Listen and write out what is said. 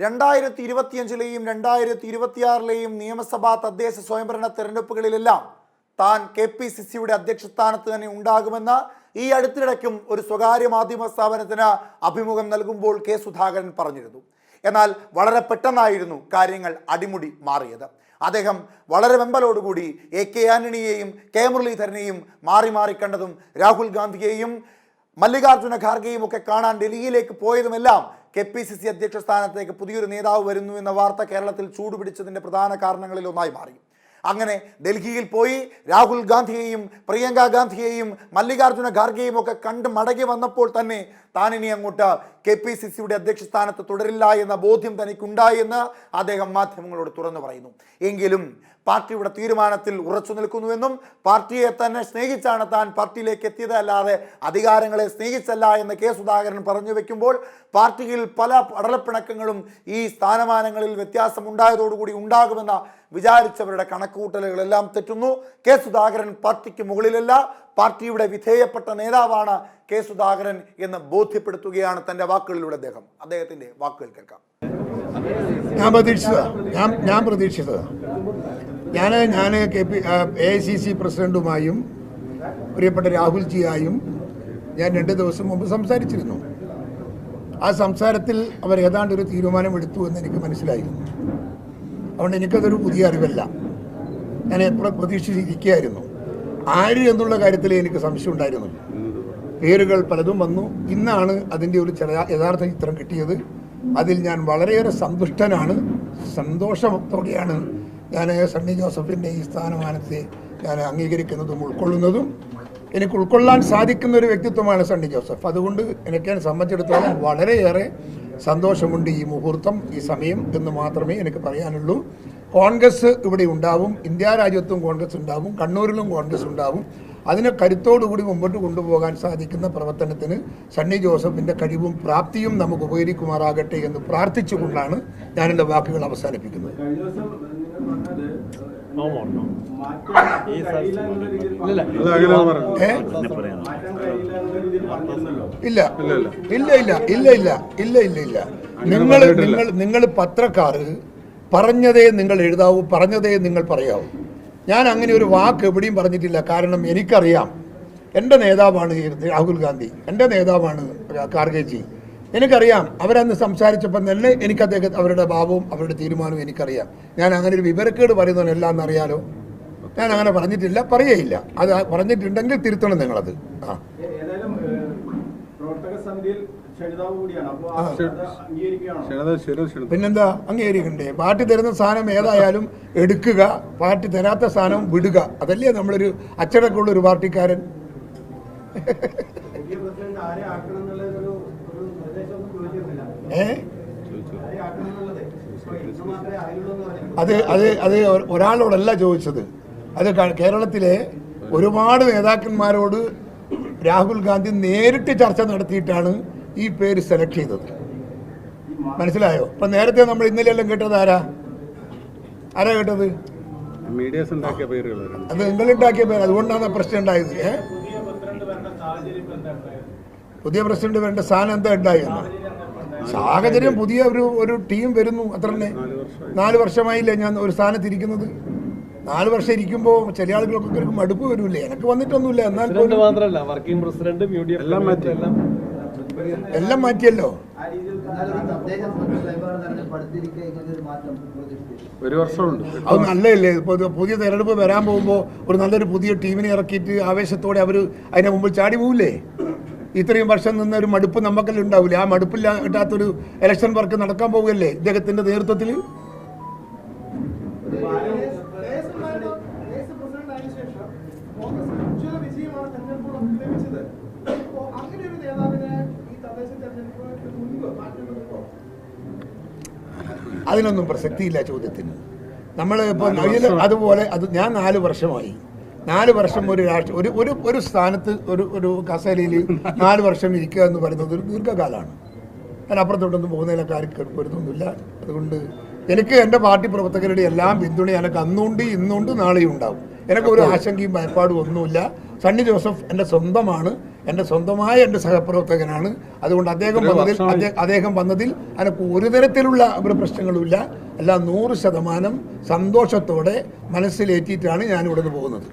2025-ലെയും 2026-ലെയും നിയമസഭാ തദ്ദേശ സ്വയംഭരണ തെരഞ്ഞെടുപ്പുകളിലെല്ലാം താൻ KPCCയുടെ അധ്യക്ഷ സ്ഥാനത്ത് തന്നെ ഉണ്ടാകുമെന്ന് ഈ അടുത്തിടയ്ക്കും ഒരു സ്വകാര്യ മാധ്യമ സ്ഥാപനത്തിന് അഭിമുഖം നൽകുമ്പോൾ കെ സുധാകരൻ പറഞ്ഞിരുന്നു. എന്നാൽ വളരെ പെട്ടെന്നായിരുന്നു കാര്യങ്ങൾ അടിമുടി മാറിയത്. അദ്ദേഹം വളരെ വെമ്പലോടുകൂടി AK ആന്റണിയെയും കെ മുരളീധരനെയും മാറി കണ്ടതും രാഹുൽ ഗാന്ധിയെയും മല്ലികാർജുന ഖാർഗെയും ഒക്കെ കാണാൻ ഡൽഹിയിലേക്ക് പോയതുമെല്ലാം KPCC അധ്യക്ഷ സ്ഥാനത്തേക്ക് പുതിയൊരു നേതാവ് വരുന്നു എന്ന വാർത്ത കേരളത്തിൽ ചൂടുപിടിച്ചതിൻ്റെ പ്രധാന കാരണങ്ങളിൽ ഒന്നായി മാറി. അങ്ങനെ ഡൽഹിയിൽ പോയി രാഹുൽ ഗാന്ധിയെയും പ്രിയങ്ക ഗാന്ധിയെയും മല്ലികാർജുന ഖാർഗെയും ഒക്കെ കണ്ട് മടങ്ങി വന്നപ്പോൾ തന്നെ താനിനി അങ്ങോട്ട് KPCCയുടെ അധ്യക്ഷ സ്ഥാനത്ത് തുടരില്ല എന്ന ബോധ്യം തനിക്കുണ്ടായി എന്ന് അദ്ദേഹം മാധ്യമങ്ങളോട് തുറന്നു പറയുന്നു. എങ്കിലും പാർട്ടിയുടെ തീരുമാനത്തിൽ ഉറച്ചു നിൽക്കുന്നുവെന്നും പാർട്ടിയെ തന്നെ സ്നേഹിച്ചാണ് താൻ പാർട്ടിയിലേക്ക് എത്തിയത്, അല്ലാതെ അധികാരങ്ങളെ സ്നേഹിച്ചല്ല എന്ന് കെ സുധാകരൻ പറഞ്ഞു വെക്കുമ്പോൾ പാർട്ടിയിൽ പല പടലപ്പിണക്കങ്ങളും ഈ സ്ഥാനമാനങ്ങളിൽ വ്യത്യാസമുണ്ടായതോടുകൂടി ഉണ്ടാകുമെന്ന് വിചാരിച്ചവരുടെ കണക്കുകൂട്ടലുകളെല്ലാം തെറ്റുന്നു. കെ സുധാകരൻ പാർട്ടിക്ക് മുകളിലല്ല, പാർട്ടിയുടെ വിധേയപ്പെട്ട നേതാവാണ് കെ സുധാകരൻ എന്ന് ബോധ്യപ്പെടുത്തുകയാണ് തൻ്റെ വാക്കുകളിലൂടെ അദ്ദേഹത്തിൻ്റെ വാക്കുകൾ കേൾക്കാം. ഞാൻ പ്രതീക്ഷിച്ചത് ഞാൻ AICC പ്രസിഡന്റുമായും പ്രിയപ്പെട്ട രാഹുൽജിയായും ഞാൻ 2 ദിവസം മുമ്പ് സംസാരിച്ചിരുന്നു. ആ സംസാരത്തിൽ അവർ ഏതാണ്ട് ഒരു തീരുമാനമെടുത്തു എന്ന് എനിക്ക് മനസ്സിലായിരുന്നു. അതുകൊണ്ട് എനിക്കതൊരു പുതിയ അറിവല്ല. ഞാൻ എപ്പോഴും പ്രതീക്ഷിച്ചിരിക്കുകയായിരുന്നു. ആര് എന്നുള്ള കാര്യത്തിൽ എനിക്ക് സംശയം ഉണ്ടായിരുന്നു. പേരുകൾ പലതും വന്നു. ഇന്നാണ് അതിൻ്റെ ഒരു യഥാർത്ഥ ചിത്രം കിട്ടിയത്. അതിൽ ഞാൻ വളരെയേറെ സന്തുഷ്ടനാണ്. സന്തോഷത്തോടെയാണ് ഞാൻ സണ്ണി ജോസഫിൻ്റെ ഈ സ്ഥാനമാനത്തെ ഞാൻ അംഗീകരിക്കുന്നതും ഉൾക്കൊള്ളുന്നതും. എനിക്ക് ഉൾക്കൊള്ളാൻ സാധിക്കുന്ന ഒരു വ്യക്തിത്വമാണ് സണ്ണി ജോസഫ്. അതുകൊണ്ട് എന്നെ സംബന്ധിച്ചിടത്തോളം വളരെയേറെ സന്തോഷമുണ്ട് ഈ മുഹൂർത്തം, ഈ സമയം എന്ന് മാത്രമേ എനിക്ക് പറയാനുള്ളൂ. കോൺഗ്രസ് ഇവിടെ ഉണ്ടാവും, ഇന്ത്യ രാജ്യത്തും കോൺഗ്രസ് ഉണ്ടാവും, കണ്ണൂരിലും കോൺഗ്രസ് ഉണ്ടാവും. അതിനെ കരുത്തോടുകൂടി മുമ്പോട്ട് കൊണ്ടുപോകാൻ സാധിക്കുന്ന പ്രവർത്തനത്തിന് സണ്ണി ജോസഫിൻ്റെ കഴിവും പ്രാപ്തിയും നമുക്ക് ഉപകരിക്കുമാറാകട്ടെ എന്ന് പ്രാർത്ഥിച്ചുകൊണ്ടാണ് ഞാൻ എൻ്റെ വാക്കുകൾ അവസാനിപ്പിക്കുന്നത്. നിങ്ങൾ പത്രക്കാർ പറഞ്ഞതേ നിങ്ങൾ എഴുതാവൂ, പറഞ്ഞതേ നിങ്ങൾ പറയാവൂ. ഞാൻ അങ്ങനെ ഒരു വാക്ക് എവിടെയും പറഞ്ഞിട്ടില്ല. കാരണം എനിക്കറിയാം എൻ്റെ നേതാവാണ് രാഹുൽ ഗാന്ധി, എൻ്റെ നേതാവാണ് ഖാർഗെജി. എനിക്കറിയാം അവരന്ന് സംസാരിച്ചപ്പം തന്നെ അവരുടെ ഭാവവും അവരുടെ തീരുമാനവും എനിക്കറിയാം. ഞാൻ അങ്ങനെ ഒരു വിവരക്കേട് പറയുന്നവനെല്ലാം എന്നറിയാലോ. ഞാൻ അങ്ങനെ പറഞ്ഞിട്ടില്ല, പറയുകയില്ല. അത് പറഞ്ഞിട്ടുണ്ടെങ്കിൽ തിരുത്തണം നിങ്ങളത്. പിന്നെന്താ, അംഗീകരിക്കണ്ടേ? പാർട്ടി തരുന്ന സാധനം ഏതായാലും എടുക്കുക, പാർട്ടി തരാത്ത സാധനം വിടുക. അതല്ലേ നമ്മളൊരു അച്ചടക്കമുള്ള ഒരു പാർട്ടിക്കാരൻ. അത് ഒരാളോടല്ല ചോദിച്ചത്. അത് കേരളത്തിലെ ഒരുപാട് നേതാക്കന്മാരോട് രാഹുൽ ഗാന്ധി നേരിട്ട് ചർച്ച നടത്തിയിട്ടാണ് ഈ പേര് സെലക്ട് ചെയ്തത്. മനസ്സിലായോ? അപ്പൊ നേരത്തെ നമ്മൾ ഇന്നലെയെല്ലാം കേട്ടത് ആരാ കേട്ടത്? അത് നിങ്ങളുണ്ടാക്കിയ പേര്. അതുകൊണ്ടാണ് പ്രശ്നം ഉണ്ടായത്. പുതിയ പ്രസിഡന്റ് വരേണ്ട സ്ഥാനം എന്താ ഉണ്ടായെന്ന് സാഹചര്യം. പുതിയ ഒരു ടീം വരുന്നു, അത്ര തന്നെ. 4 വർഷമായില്ലേ ഞാൻ ഒരു സ്ഥാനത്തിരിക്കുന്നത്. 4 വർഷം ഇരിക്കുമ്പോൾ ചില ആളുകൾക്കൊക്കെ മടുപ്പ് വരൂലേ? എനിക്ക് വന്നിട്ടൊന്നുമില്ല. എന്നാൽ എല്ലാം മാറ്റിയല്ലോ. അത് നല്ലതല്ലേ? പുതിയ തെരഞ്ഞെടുപ്പ് വരാൻ പോകുമ്പോൾ ഒരു നല്ലൊരു പുതിയ ടീമിനെ ഇറക്കിയിട്ട് ആവേശത്തോടെ അവർ അതിന്റെ മുമ്പിൽ ചാടി പോവില്ലേ? ഇത്രയും വർഷം നിന്ന ഒരു മടുപ്പ് നമുക്കെല്ലാം ഉണ്ടാവില്ലേ? ആ മടുപ്പില്ലാത്തൊരു ഇലക്ഷൻ വർക്ക് നടക്കാൻ പോവുകയല്ലേ ഇദ്ദേഹത്തിന്റെ നേതൃത്വത്തിൽ? അതിനൊന്നും പ്രസക്തിയില്ല ചോദ്യത്തിന്. നമ്മൾ ഇപ്പോൾ അതുപോലെ ഞാൻ 4 വർഷമായി. 4 വർഷം ഒരു സ്ഥാനത്ത് ഒരു കസേരയിൽ 4 വർഷം ഇരിക്കുക എന്ന് പറയുന്നത് ഒരു ദീർഘകാലമാണ്. അതിനപ്പുറത്തോട്ടൊന്നും പോകുന്നതിലൊക്കെ ആർക്കും വരുന്നൊന്നുമില്ല. അതുകൊണ്ട് എനിക്ക് എൻ്റെ പാർട്ടി പ്രവർത്തകരുടെ എല്ലാം പിന്തുണ എനിക്ക് അന്നുണ്ട്, ഇന്നുണ്ട്, നാളെയും ഉണ്ടാവും. എനിക്ക് ഒരു ആശങ്കയും ഭയപ്പാടും ഒന്നുമില്ല. സണ്ണി ജോസഫ് എൻ്റെ സ്വന്തമാണ്. എൻ്റെ സ്വന്തമായ എൻ്റെ സഹപ്രവർത്തകനാണ്. അതുകൊണ്ട് അദ്ദേഹം വന്നതിൽ എനിക്ക് ഒരു തരത്തിലുള്ള ഒരു പ്രശ്നങ്ങളുമില്ല. എല്ലാം 100% സന്തോഷത്തോടെ മനസ്സിലേറ്റിയിട്ടാണ് ഞാൻ ഇവിടെ നിന്ന് പോകുന്നത്.